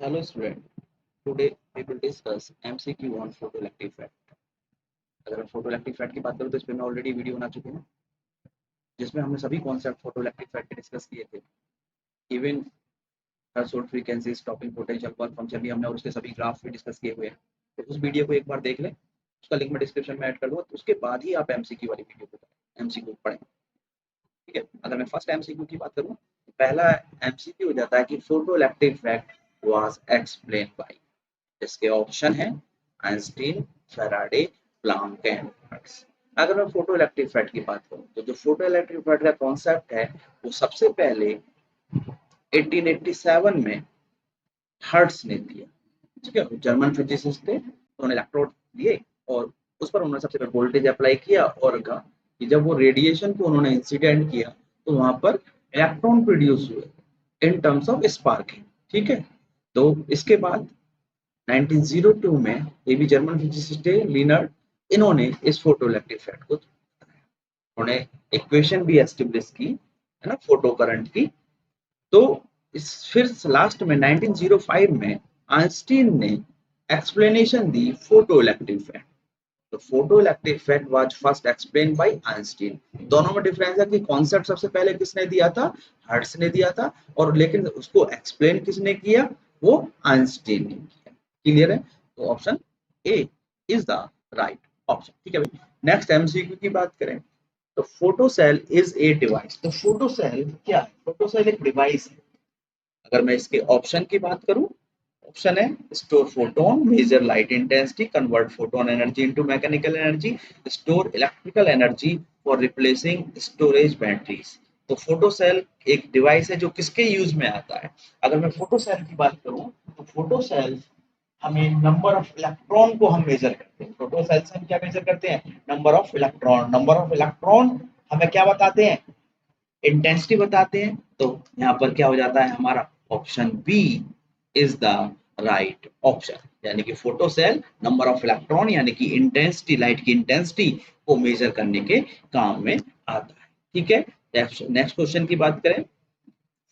Hello student, today we will discuss MCQ on photoelectric effect। अगर मैं photoelectric effect की बात करूँ तो इस पे मैं ऑलरेडी वीडियो बना चुकी हूँ जिसमें हमने सभी कॉन्सेप्ट फोटोइलेक्ट्रिक इफेक्ट के डिस्कस किए थे। Even threshold frequency, stopping potential, work function भी हमने और उसके सभी ग्राफ भी डिस्कस किए हुए हैं। तो उस वीडियो को एक बार देख लें, उसका लिंक मैं डिस्क्रिप्शन में ऐड कर दूंगा, तो उसके बाद ही आप एमसीक्यू वाली वीडियो को एमसीक्यू पढ़ें। ठीक है, अगर मैं फर्स्ट एमसीक्यू की बात करूँ, पहला एमसीक्यू हो जाता है कि photoelectric effect was explain by. इसके ऑप्शन है Einstein, Faraday, Planck and hertz. अगर मैं फोटो इलेक्ट्रिक इफेक्ट की बात करूं तो जो फोटो इलेक्ट्रिक इफेक्ट का कॉन्सेप्ट है वो सबसे पहले 1887 में हर्ट्ज ने दिया। ठीक है, जर्मन फिजिसिस्ट थे, उन्होंने इलेक्ट्रोड दिए और उस पर उन्होंने सबसे पहले वोल्टेज अप्लाई किया और कहा कि जब वो रेडिएशन को उन्होंने इंसिडेंट किया तो वहां पर इलेक्ट्रॉन प्रोड्यूस हुए इन टर्म्स ऑफ स्पार्किंग। ठीक है, तो इसके बाद 1902 में ये भी जर्मन फिजिसिस्ट थे लिनर्ड, इन्होंने इस फोटो इलेक्ट्रिक इफेक्ट को, उन्होंने इक्वेशन भी एस्टेब्लिश की है ना फोटो करंट की। तो इस फिर लास्ट में 1905 में आइंस्टीन ने एक्सप्लेनेशन दी फोटो इलेक्ट्रिक इफेक्ट। तो photo electric effect was first explain by Einstein. दोनों में डिफरेंस है कि कॉन्सेप्ट सबसे पहले किसने दिया था, हर्ट्ज ने दिया था, और लेकिन उसको एक्सप्लेन किसने किया, वो आइंस्टीन ने किया। क्लियर है, तो option A is the right option. ठीक है भाई, नेक्स्ट एमसीक्यू की बात करें तो photo cell is a device. तो फोटो सेल क्या है, फोटो सेल एक डिवाइस है। अगर मैं इसके ऑप्शन की बात करूं, ऑप्शन है store photon, measure light intensity, convert photon energy into mechanical energy, store electrical energy for replacing storage batteries. तो फोटो सेल एक डिवाइस है जो किसके यूज में आता है। अगर मैं फोटो सेल की बात करूं तो फोटो सेल हमें नंबर ऑफ इलेक्ट्रॉन को हम मेजर करते हैं। फोटो सेल से हम क्या मेजर करते हैं, number of electron. Number of electron हमें क्या बताते हैं, इंटेंसिटी बताते हैं। तो यहाँ पर क्या हो जाता है, हमारा option B is the right option, यानी कि photo cell number of electron यानी कि इंटेंसिटी, लाइट की इंटेंसिटी को मेजर करने के काम में आता है। ठीक है, नेक्स्ट क्वेश्चन की बात करें,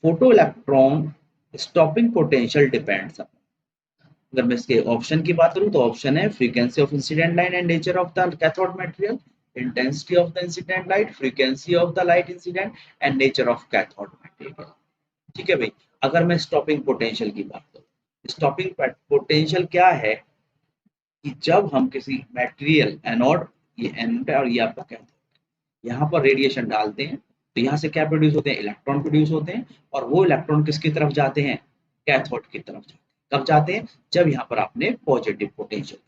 photo electron stopping potential depends. अगर मैं इसके ऑप्शन की बात करूं तो ऑप्शन है frequency of incident light and nature of the cathode material, intensity of the incident light, frequency of the light incident and nature of cathode material. ठीक है भाई, अगर मैं स्टॉपिंग पोटेंशियल की बात करूं, स्टॉपिंग पोटेंशियल क्या है कि जब हम किसी मटेरियल एनोड, ये एनोड है और ये आपका कैथोड, यहाँ पर रेडिएशन डालते हैं तो यहाँ से क्या प्रोड्यूस होते हैं, इलेक्ट्रॉन प्रोड्यूस होते हैं, और वो इलेक्ट्रॉन किसकी तरफ जाते हैं, कैथोड की तरफ जाते हैं। कब जाते हैं, जब यहाँ पर आपने पॉजिटिव पोटेंशियल।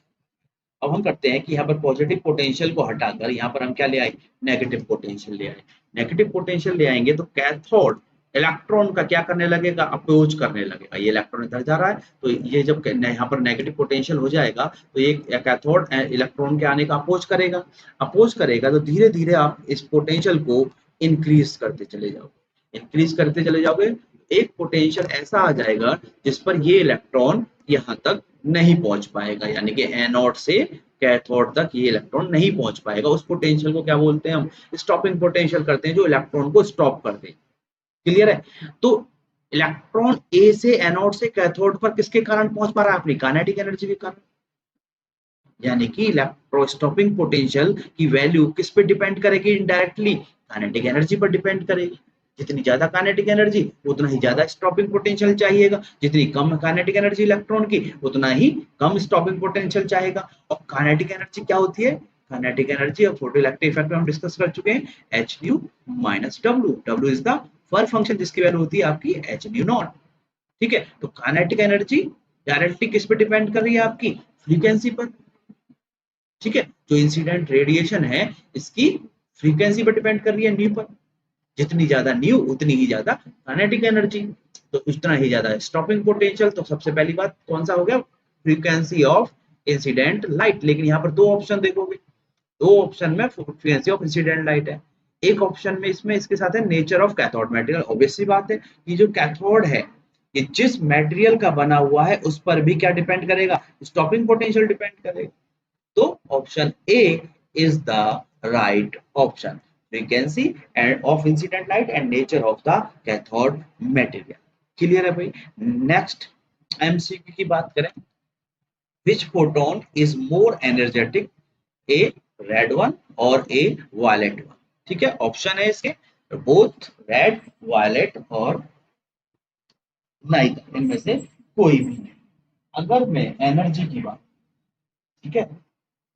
अब हम करते हैं कि यहाँ पर पॉजिटिव पोटेंशियल को हटाकर यहाँ पर हम क्या ले आए, नेगेटिव पोटेंशियल ले आए। नेगेटिव पोटेंशियल ले आएंगे तो कैथोड इलेक्ट्रॉन का क्या करने लगेगा, अपोज करने लगेगा। ये इलेक्ट्रॉन इधर जा रहा है तो ये जब यहाँ पर नेगेटिव पोटेंशियल हो जाएगा तो ये कैथोड इलेक्ट्रॉन के आने का अपोज करेगा। अपोज करेगा तो धीरे धीरे आप इस पोटेंशियल को इंक्रीज करते चले जाओगे, इंक्रीज करते चले जाओगे। एक पोटेंशियल ऐसा आ जाएगा जिस पर ये इलेक्ट्रॉन यहाँ तक नहीं पहुंच पाएगा, यानी कि एनोड से कैथोड तक ये इलेक्ट्रॉन नहीं पहुंच पाएगा। उस पोटेंशियल को क्या बोलते हैं, हम स्टॉपिंग पोटेंशियल करते हैं, जो इलेक्ट्रॉन को स्टॉप कर दे। क्लियर है, तो इलेक्ट्रॉन ए से एनोड से कैथोड पर किसके कारण पहुंच पा रहा है, अपनी काइनेटिक एनर्जी के कारण। यानी कि इलेक्ट्रोस्टॉपिंग पोटेंशियल की वैल्यू किस पे डिपेंड करेगी, इनडायरेक्टली काइनेटिक एनर्जी पर डिपेंड करेगी। जितनी ज्यादा काइनेटिक एनर्जी उतना ही ज्यादा स्टॉपिंग पोटेंशियल चाहिएगा, जितनी कम काइनेटिक एनर्जी इलेक्ट्रॉन की उतना ही कम स्टॉपिंग पोटेंशियल चाहेगा। और काइनेटिक एनर्जी क्या होती है, काइनेटिक एनर्जी और फोटो इलेक्ट्रिक इफेक्ट में हम डिस्कस कर चुके हैं, H new minus W. W is the work function जिसकी वैल्यू होती है आपकी एच न्यू नॉट। ठीक है, तो काइनेटिक एनर्जी डायरेक्टली किस पे डिपेंड कर रही है, आपकी फ्रीक्वेंसी पर। ठीक है, जो इंसिडेंट रेडिएशन है इसकी फ्रीक्वेंसी पर डिपेंड कर रही है, न्यू पर। जितनी ज्यादा न्यू उतनी ही ज्यादा काइनेटिक एनर्जी, तो उतना ही ज्यादा स्टॉपिंग पोटेंशियल। तो सबसे पहली बात कौन सा हो गया, फ्रीक्वेंसी ऑफ इंसिडेंट लाइट। लेकिन यहाँ पर दो ऑप्शन देखोगे, दो ऑप्शन में फ्रीक्वेंसी ऑफ इंसिडेंट लाइट है, एक ऑप्शन में इसमें इसके साथ है nature of cathode material. Obvious सी बात है कि जो कैथोड है ये जिस मटेरियल का बना हुआ है उस पर भी क्या डिपेंड करेगा, स्टॉपिंग पोटेंशियल डिपेंड करेगा। तो option A is the right option, frequency and of incident light and nature of the cathode material. Clear है भाई, नेक्स्ट एमसीक्यू की बात करें, which photon is more energetic, a red one और a violet one. ठीक है, option है इसके बोथ रेड वायलेट और नाइटर, इनमें से कोई भी नहीं। अगर मैं एनर्जी की बात, ठीक है,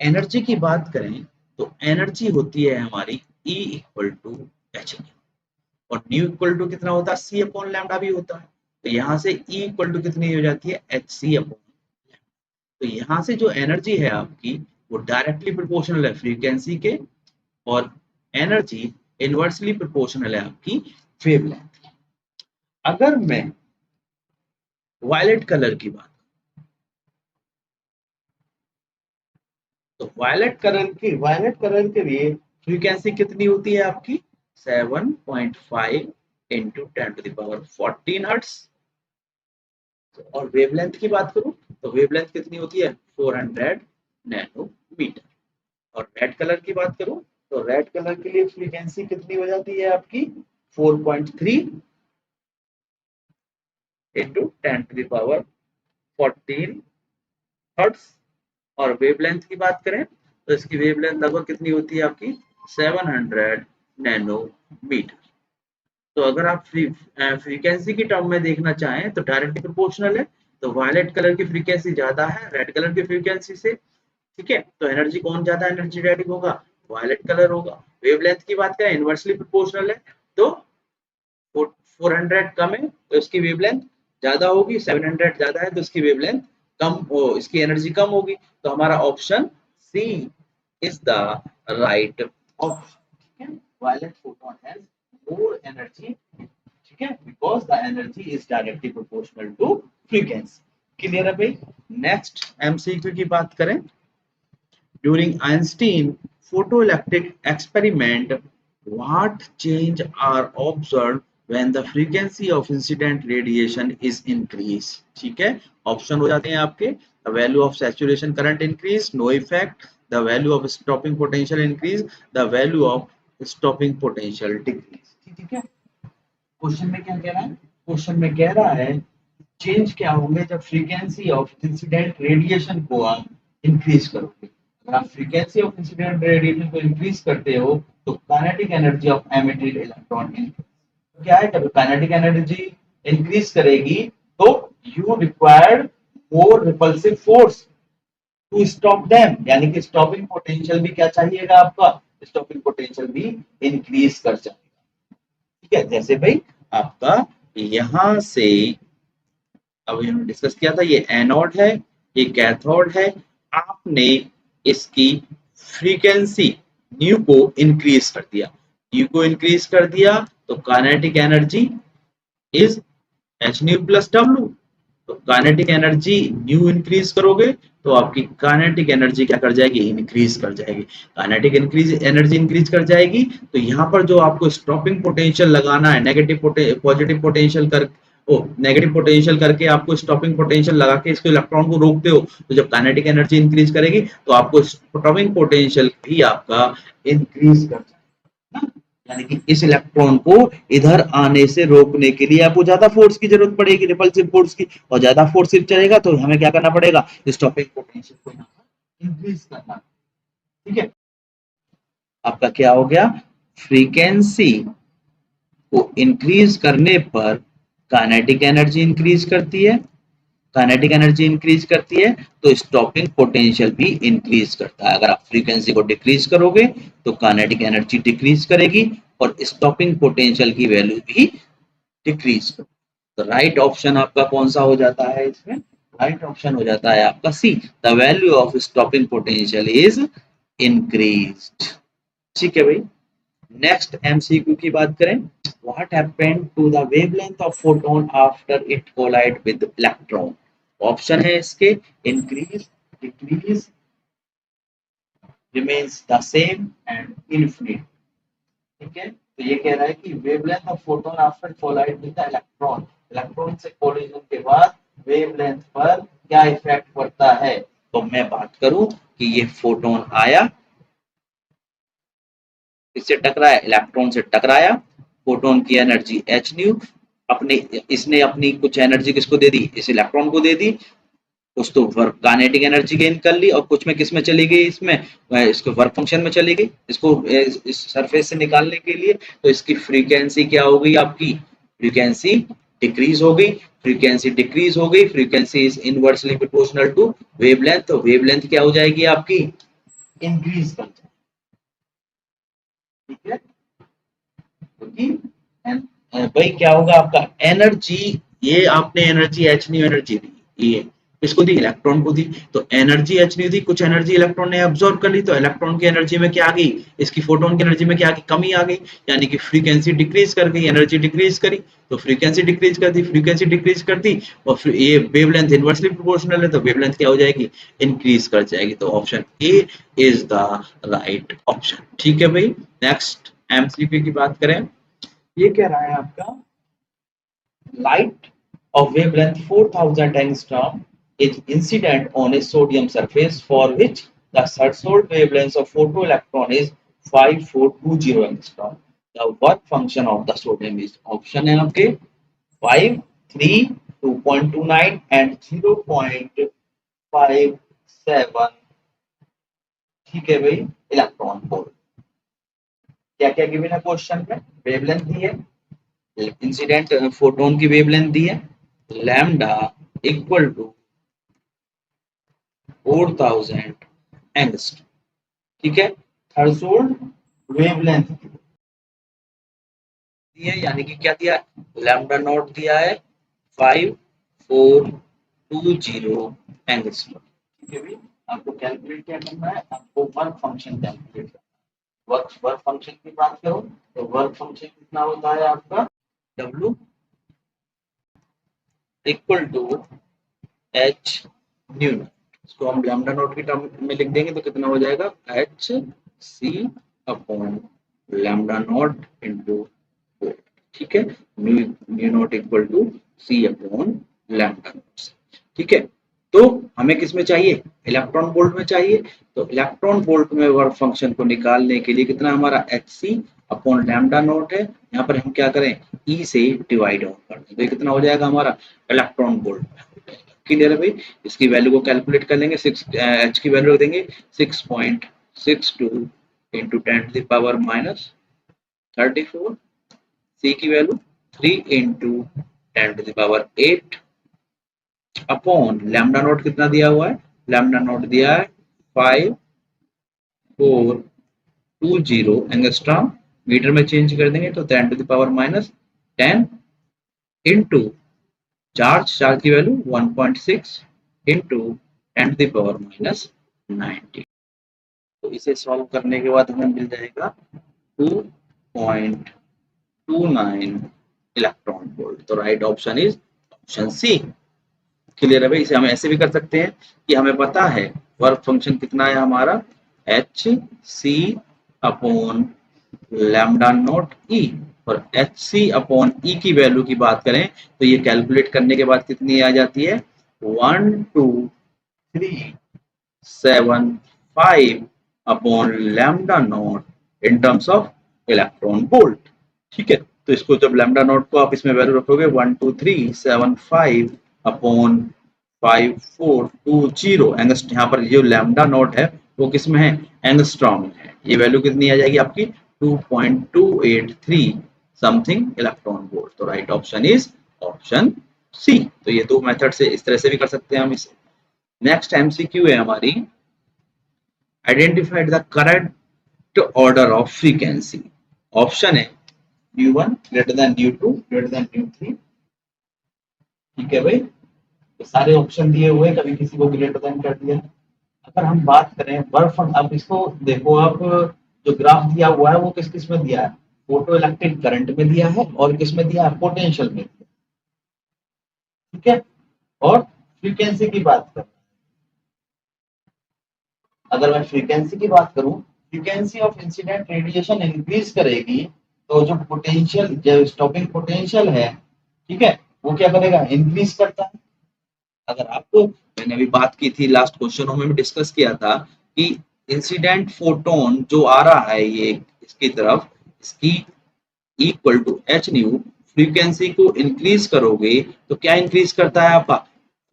एनर्जी की बात करें तो एनर्जी होती है हमारी E इक्वल टू एच, और न्यू इक्वल टू कितना होता है, सी अपॉन लैम्डा भी होता है। तो यहाँ से E इक्वल टू कितनी हो जाती है, एच सी अपॉन। तो यहाँ से जो एनर्जी है आपकी वो डायरेक्टली प्रोपोर्शनल है फ्रीक्वेंसी के, और एनर्जी इनवर्सली प्रोपोर्शनल है आपकी वेवलेंथ। अगर मैं वायलेट कलर की बात, तो वायलेट कलर के लिए फ्रीक्वेंसी कितनी होती है आपकी, 7.5 इंटू 10⁻14 हर्ट्ज। और वेवलेंथ की बात करूं तो वेवलेंथ कितनी होती है, 400 नैनोमीटर। और रेड कलर की बात करूं तो रेड कलर के लिए फ्रीक्वेंसी कितनी हो जाती है आपकी, 4.3 इंटू 10⁻14 हर्ट्ज। और वेवलेंथ की बात करें तो इसकी वेवलेंथ लगभग कितनी होती है आपकी, 700 नैनोमीटर। तो अगर आप फ्रीक्वेंसी की टर्म में देखना चाहें तो डायरेक्टली प्रोपोर्शनल है, तो वायलेट कलर की फ्रीक्वेंसी ज्यादा है रेड कलर की फ्रीक्वेंसी से। ठीक है, तो एनर्जी कौन ज्यादा एनर्जेटिक होगा, वायलेट कलर होगा। वेवलेंथ की बात करें इनवर्सली प्रोपोर्शनल है, तो 400 कम है तो इसकी वेवलेंथ ज्यादा होगी, 700 ज्यादा है तो इसकी वेवलेंथ कम हो, इसकी एनर्जी कम होगी। तो हमारा option C is the right option. ठीक है, violet photon has more energy, ठीक है, because the energy is directly proportional to frequency. Clear है भाई। नेक्स्ट एमसीक्यू की बात करें, during Einstein photoelectric experiment, what change are observed when the frequency of incident radiation is increased? ठीक है, option हो जाते हैं आपके, the value of saturation current increase, no effect, the value of stopping potential increase, the value of stopping potential decrease। ठीक है, question में क्या कह रहा है, क्वेश्चन में कह रहा है चेंज क्या होंगे जब फ्रीक्वेंसी ऑफ इंसिडेंट रेडिएशन को आप इंक्रीज करोगे। अगर आप फ्रीक्वेंसी ऑफ इंसिडेंट रेडिएशन को इंक्रीज करते हो तो kinetic energy of emitted electron क्या है, जब काइनेटिक एनर्जी इंक्रीज करेगी तो you required more repulsive force to stop them, यानी कि स्टॉपिंग पोटेंशियल भी क्या चाहिएगा आपका, स्टॉपिंग पोटेंशियल भी इंक्रीज कर चाहिए। ठीक है, जैसे भाई आपका यहां से अभी हमने डिस्कस किया था, ये एनोड है, ये कैथोड है। आपने इसकी फ्रीक्वेंसी न्यू को इंक्रीज कर दिया, न्यू को इंक्रीज कर दिया तो kinetic energy is H new plus W. तो काइनेटिक एनर्जी न्यू इंक्रीज करोगे तो आपकी काइनेटिक एनर्जी क्या कर जाएगी, इंक्रीज कर जाएगी। काइनेटिक इंक्रीज एनर्जी इंक्रीज कर जाएगी तो यहाँ पर जो आपको स्टॉपिंग पोटेंशियल लगाना है, पॉजिटिव पोटेंशियल कर नेगेटिव पोटेंशियल करके आपको स्टॉपिंग पोटेंशियल लगा के इसको इलेक्ट्रॉन को रोकते हो, तो जब काइनेटिक एनर्जी इंक्रीज करेगी तो आपको स्टॉपिंग पोटेंशियल भी आपका इंक्रीज कर जाएगा। यानी कि इस इलेक्ट्रॉन को इधर आने से रोकने के लिए आपको ज्यादा फोर्स की जरूरत पड़ेगी, रिपल्सिव फोर्स की, और ज्यादा फोर्स सिर्फ चलेगा तो हमें क्या करना पड़ेगा, स्टॉपिंग पोटेंशियल को यहाँ पर इंक्रीज करना। ठीक है, आपका क्या हो गया, फ्रीक्वेंसी को इंक्रीज करने पर काइनेटिक एनर्जी इंक्रीज करती है, काइनेटिक एनर्जी इंक्रीज करती है तो स्टॉपिंग पोटेंशियल भी इंक्रीज करता है। अगर आप फ्रीक्वेंसी को डिक्रीज करोगे तो काइनेटिक एनर्जी डिक्रीज करेगी और स्टॉपिंग पोटेंशियल की वैल्यू भी डिक्रीज करेगी। तो राइट ऑप्शन आपका कौन सा हो जाता है इसमें, राइट ऑप्शन हो जाता है आपका C, the value of stopping potential is increased. ठीक है भाई। नेक्स्ट एमसीक्यू की बात करें, what happened to the wavelength of photon after it collide with electron. Option है इसके increase, decrease, remains the same and infinite. ठीक है, तो ये कह रहा है कि wavelength of photon after collide with the electron, electron से कोलिजन के बाद वेवलेंथ पर क्या इफेक्ट पड़ता है। तो मैं बात करूं कि ये फोटोन आया, इससे टकराया, इलेक्ट्रॉन से टकराया, फोटोन की एनर्जी एच न्यू, अपने इसने अपनी कुछ एनर्जी किसको दे दी, इस इलेक्ट्रॉन को दे दी, कुछ तो वर्क काइनेटिक एनर्जी गेन कर ली और कुछ में किस में चली गई, इसमें इसको वर्क फंक्शन में चली गई, इसको इस सरफेस से निकालने के लिए। तो इसकी फ्रीक्वेंसी क्या हो गई आपकी, फ्रीक्वेंसी डिक्रीज हो गई, फ्रीक्वेंसी डिक्रीज हो गई, frequency is inversely proportional to wavelength, तो वेवलेंथ क्या हो जाएगी आपकी, इंक्रीज कर जाएगी। ठीक है, क्योंकि भाई क्या होगा आपका एनर्जी, ये आपने एनर्जी एच न्यू एनर्जी दी, ये किसको दी, इलेक्ट्रॉन को दी, तो एनर्जी एच न्यू दी, कुछ एनर्जी इलेक्ट्रॉन ने अब्सॉर्ब कर ली, तो इलेक्ट्रॉन की एनर्जी में क्या आ गई, इसकी फोटोन की एनर्जी में क्या आ गई, कमी आ गई, यानी कि फ्रीक्वेंसी डिक्रीज कर गई, एनर्जी डिक्रीज करी, तो फ्रीक्वेंसी डिक्रीज कर दी, फ्रीक्वेंसी डिक्रीज कर दी, और ये वेवलेंथ इनवर्सली प्रोपोर्शनल है, तो वेवलेंथ क्या हो जाएगी, इंक्रीज कर जाएगी, तो option A is the right option. ठीक है भाई, नेक्स्ट एमसीक्यू की बात करें, ये कह रहा है आपका light of wavelength 4000 angstrom is incident on a sodium surface for which the threshold wavelength of photoelectron is 5420 angstrom. The work function of the sodium is option है आपके 5, 3, 2.29 and 0.57। ठीक है भाई, इलेक्ट्रॉन वोल्ट। क्या क्या गिवन है question में, wavelength दी है, इंसिडेंट फोटोन की वेवलेंथ दी है, लैम्डा इक्वल टू 4000 एंगस्ट्रॉम। ठीक है, थ्रेशोल्ड वेवलेंथ दी है, यानी कि क्या दिया, लैम्डा नॉट दिया है 5420 एंगस्ट्रॉम। ठीक है भाई, आपको कैलकुलेट क्या करना है, आपको वर्क फंक्शन कैलकुलेट करना है। वर्क फंक्शन की बात करो तो वर्क फंक्शन कितना होता है आपका, W equal to H nu, इसको हम लैम्डा नोट की टर्म में लिख देंगे तो कितना हो जाएगा, H C upon lambda nought into 4। ठीक है, nu nought equal to C upon lambda nought. ठीक है, तो हमें किस में चाहिए, इलेक्ट्रॉन वोल्ट में चाहिए, तो इलेक्ट्रॉन वोल्ट में वर्क फंक्शन को निकालने के लिए कितना हमारा H C upon lambda nought है, यहाँ पर हम क्या करें, ई से डिवाइड ऑन कर दें, तो कितना हो जाएगा हमारा इलेक्ट्रॉन वोल्ट में। क्लियर है भाई, इसकी वैल्यू को कैलकुलेट कर लेंगे, एच की वैल्यू रख देंगे 6.62 इंटू 10⁻⁻34, सी की value 3 into 10⁻8 upon lambda note कितना दिया हुआ है, लैम्डा नोट दिया है 5420 एंगस्ट्रॉम, मीटर में चेंज कर देंगे तो 10⁻10 इंटू चार्ज की वैल्यू 1.6 इंटू 10⁻90। तो इसे सॉल्व करने के बाद हमें मिल जाएगा 2.29 इलेक्ट्रॉन वोल्ट, तो right option is option C. Clear है भाई, इसे हम ऐसे भी कर सकते हैं कि हमें पता है वर्क फंक्शन कितना है हमारा, H C upon lambda not E, और एच सी अपॉन ई की वैल्यू की बात करें तो ये कैलकुलेट करने के बाद कितनी आ जाती है, 12.375 upon lambda not in terms of electron volt. ठीक है, तो इसको जब लैम्डा नॉट को आप इसमें वैल्यू रखोगे 12375 अपॉन 5420 एंगस्ट, यहाँ पर जो लैम्डा नॉट है वो किस में है, एंगस्ट्रॉम में है, ये वैल्यू कितनी आ जाएगी आपकी 2.283 समथिंग इलेक्ट्रॉन वोल्ट, तो right option is option C. तो ये दो मेथड से इस तरह से भी कर सकते हैं हम इसे। नेक्स्ट एमसीक्यू है हमारी, identified the correct order of frequency. Option है न्यू1 ग्रेटर देन न्यू2 ग्रेटर देन न्यू3। ठीक है भाई, तो सारे ऑप्शन दिए हुए, कभी किसी को ग्रेटर देन कर दिया। अगर हम बात करें वर्क फंक्शन, अब इसको देखो आप, जो ग्राफ दिया हुआ है वो किस किस में दिया है, फोटो इलेक्ट्रिक करंट में दिया है और किस में दिया है, पोटेंशियल में दिया। ठीक है, और फ्रीक्वेंसी की बात करें, अगर मैं फ्रीक्वेंसी की बात करूं, frequency of incident radiation increase करेगी तो जो पोटेंशियल, जो स्टॉपिंग पोटेंशियल है, ठीक है, वो क्या करेगा, इंक्रीज करता है। अगर आपको, मैंने अभी बात की थी लास्ट क्वेश्चनों में भी डिस्कस किया था कि इंसिडेंट फोटोन जो आ रहा है ये इसकी तरफ, इसकी equal to H nu frequency को इंक्रीज करोगे तो क्या इंक्रीज करता है आपका,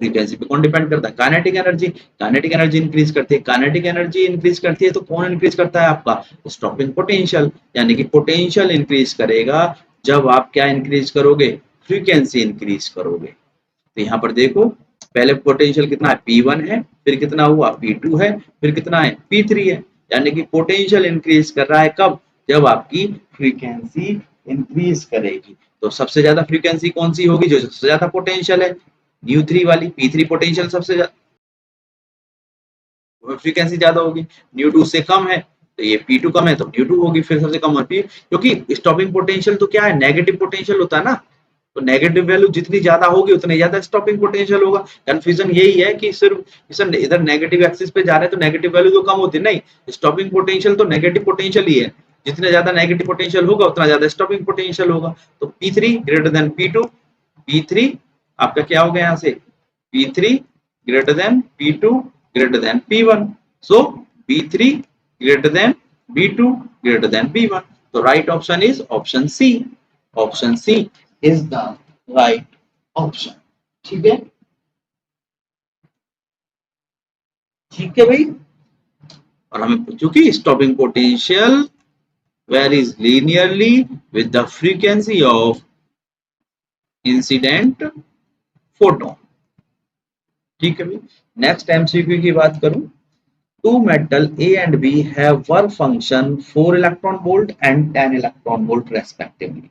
फ्रीक्वेंसी पे कौन डिपेंड करता है, काइनेटिक एनर्जी इंक्रीज करती है, काइनेटिक एनर्जी इंक्रीज करती है तो कौन इंक्रीज करता है आपका, स्टॉपिंग पोटेंशियल, यानी कि पोटेंशियल इंक्रीज करेगा जब आप क्या इंक्रीज करोगे, फ्रीक्वेंसी इंक्रीज करोगे। तो यहाँ पर देखो पहले पोटेंशियल कितना है P1 है, फिर कितना हुआ P2 है, फिर कितना है P3 है, यानी कि पोटेंशियल इंक्रीज कर रहा है कब, जब आपकी फ्रीक्वेंसी इंक्रीज करेगी। तो सबसे ज्यादा फ्रीक्वेंसी कौन सी होगी, जो सबसे ज्यादा पोटेंशियल है, न्यू 3 वाली, P3 पोटेंशियल सबसे फ्रीक्वेंसी ज्यादा होगी, न्यू 2 से कम है तो ये P2 कम है तो न्यू 2 होगी, फिर सबसे कम होती है, क्योंकि स्टॉपिंग पोटेंशियल तो क्या है, नेगेटिव पोटेंशियल होता है ना, तो नेगेटिव वैल्यू जितनी ज्यादा होगी उतनी ज्यादा स्टॉपिंग पोटेंशियल होगा। कंफ्यूजन यही है कि सिर्फ इधर नेगेटिव एक्सिस पे जा रहे हैं तो नेगेटिव वैल्यू तो कम होती नहीं, स्टॉपिंग पोटेंशियल तो नेगेटिव पोटेंशियल ही है, जितना ज्यादा नेगेटिव पोटेंशियल होगा उतना ज्यादा स्टॉपिंग पोटेंशियल होगा। तो P3 greater than P2, P3 आपका क्या हो गया यहाँ से, P3 greater than P2 greater than P1. So P3 greater than P2 greater than P1. So right option is option C. Option C is the right option. ठीक है, ठीक है भाई। और हमें क्योंकि stopping potential varies linearly with the frequency of incident photon. ठीक है भाई। नेक्स्ट एमसीक्यू की बात करूं, two metal A and B have work function 4 electron volt and 10 electron volt respectively.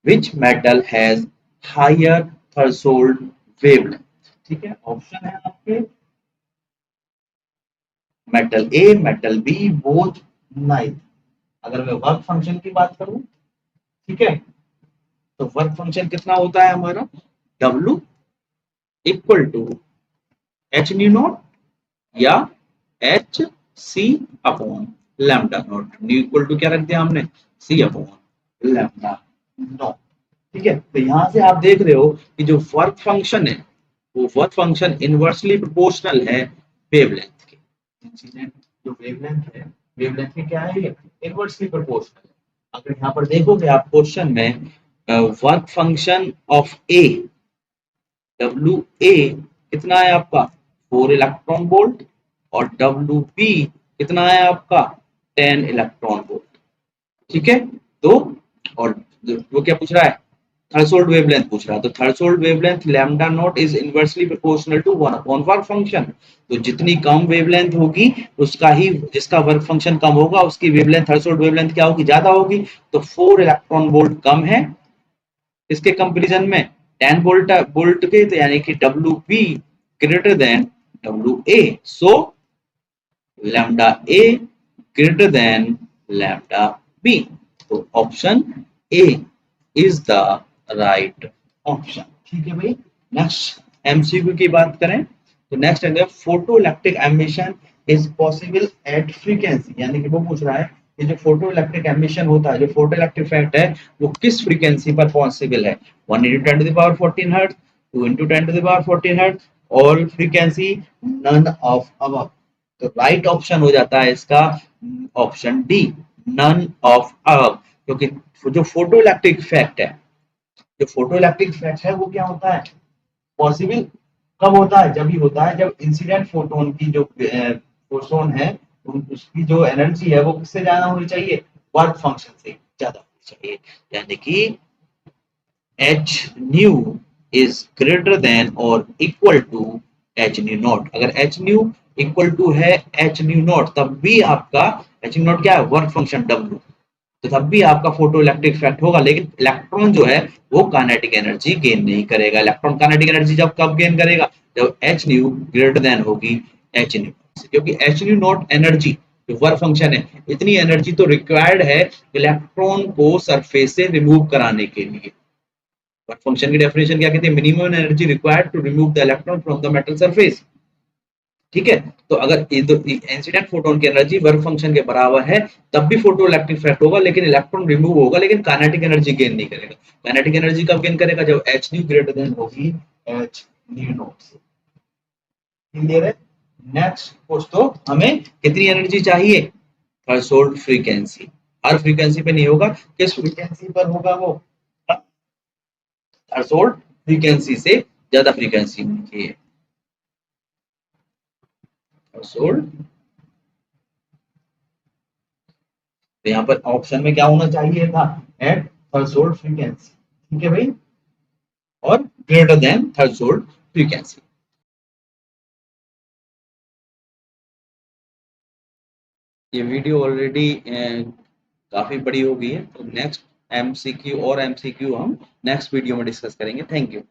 Which metal has higher threshold wavelength? ठीक है, option है आपके मेटल ए, मेटल बी, बोथ, नाइथ। अगर मैं वर्क फंक्शन की बात करूं, ठीक है, तो वर्क फंक्शन कितना होता है हमारा, W equal to H nu not या H C upon lambda not. Nu equal to क्या रख दिया हमने, सी अपॉन लैम्डा नॉट। ठीक है, तो यहां से आप देख रहे हो कि जो वर्क फंक्शन है वो वर्क फंक्शन इनवर्सली प्रोपोर्शनल है वेवलेंथ के। इंसिडेंट जो वेवलेंथ है, वेवलेंथ के क्या है, इनवर्सली प्रोपोर्शनल है। अगर यहाँ पर देखोगे आप क्वेश्चन में, work function of A, W A कितना है आपका 4 इलेक्ट्रॉन वोल्ट, और डब्ल्यू बी कितना है आपका 10 इलेक्ट्रॉन वोल्ट। ठीक है, तो और वो क्या पूछ रहा है, थ्रेशोल्ड वेवलेंथ पूछ रहा है। तो threshold wavelength lambda nought is inversely proportional to 1 upon work function. तो जितनी कम वेवलेंथ होगी उसका ही, जिसका वर्क फंक्शन कम होगा उसकी वेवलेंथ, थ्रेशोल्ड वेवलेंथ क्या होगी, ज्यादा होगी। तो 4 इलेक्ट्रॉन वोल्ट कम है इसके कंपैरिजन में 10 वोल्ट के, तो यानी कि W B greater than W A, so lambda A greater than lambda B. तो option A is the right option. ठीक है भाई। नेक्स्ट एमसीक्यू की बात करें तो नेक्स्ट है photo electric emission is possible at frequency, यानी कि वो पूछ रहा है कि जो फोटो इलेक्ट्रिक एमिशन होता है, जो फोटो इलेक्ट्रिक इफेक्ट है वो किस फ्रीक्वेंसी पर पॉसिबल है, 1 into 10 to the power 14 hertz, 2 into 10 to the power 14 हर्ट्ज, all frequency none of above. तो राइट ऑप्शन हो जाता है इसका option D, none of above. क्योंकि जो फोटो इलेक्ट्रिक इफेक्ट है, जो फोटो इलेक्ट्रिक इफेक्ट है वो क्या होता है, पॉसिबल कब होता है, जब ही होता है जब इंसिडेंट फोटोन की जो फोटोन है उसकी जो एनर्जी है वो किससे ज्यादा होनी चाहिए, वर्क फंक्शन से ज्यादा होनी चाहिए। यानी कि H nu is greater than और equal to H nu not. अगर एच न्यू इक्वल टू है एच न्यू नॉट, तब भी आपका एच न्यू नॉट क्या है, वर्क फंक्शन डब्ल्यू, तो तब भी आपका फोटो इलेक्ट्रिक इफेक्ट होगा। लेकिन इलेक्ट्रॉन जो है वो काइनेटिक एनर्जी गेन नहीं करेगा। इलेक्ट्रॉन काइनेटिक एनर्जी जब कब गेन करेगा, जब एच न्यू ग्रेटर देन होगी एच न्यू, क्योंकि एच न्यू नॉट एनर्जी जो वर्क फंक्शन है, इतनी एनर्जी तो रिक्वायर्ड है इलेक्ट्रॉन को सरफेस से रिमूव कराने के लिए। वर्क फंक्शन की डेफिनेशन क्या कहते हैं, minimum energy required to remove the electron from the metal surface. ठीक है, तो अगर इंसिडेंट फोटोन की एनर्जी वर्क फंक्शन के बराबर है तब भी फोटो इलेक्ट्रिक इफेक्ट होगा, लेकिन इलेक्ट्रॉन रिमूव होगा, लेकिन काइनेटिक एनर्जी गेन नहीं करेगा। काइनेटिक एनर्जी कब गेन करेगा, जब एच न्यू ग्रेटर देन होगी एच न्यू नॉट से। क्लियर है। नेक्स्ट दोस्तों, हमें कितनी एनर्जी चाहिए, थ्रेशोल्ड फ्रीक्वेंसी। हर फ्रीक्वेंसी पे नहीं होगा, किस फ्रीक्वेंसी पर होगा वो, थ्रेशोल्ड फ्रीक्वेंसी से ज्यादा फ्रीक्वेंसी होनी है। थ्रेशोल्ड, तो यहाँ पर ऑप्शन में क्या होना चाहिए था, एट थ्रेशोल्ड फ्रीक्वेंसी, ठीक है भाई, और ग्रेटर देन थ्रेशोल्ड फ्रीक्वेंसी। ये वीडियो ऑलरेडी काफी बड़ी हो गई है, तो नेक्स्ट एमसीक्यू और एमसीक्यू हम नेक्स्ट वीडियो में डिस्कस करेंगे। Thank you.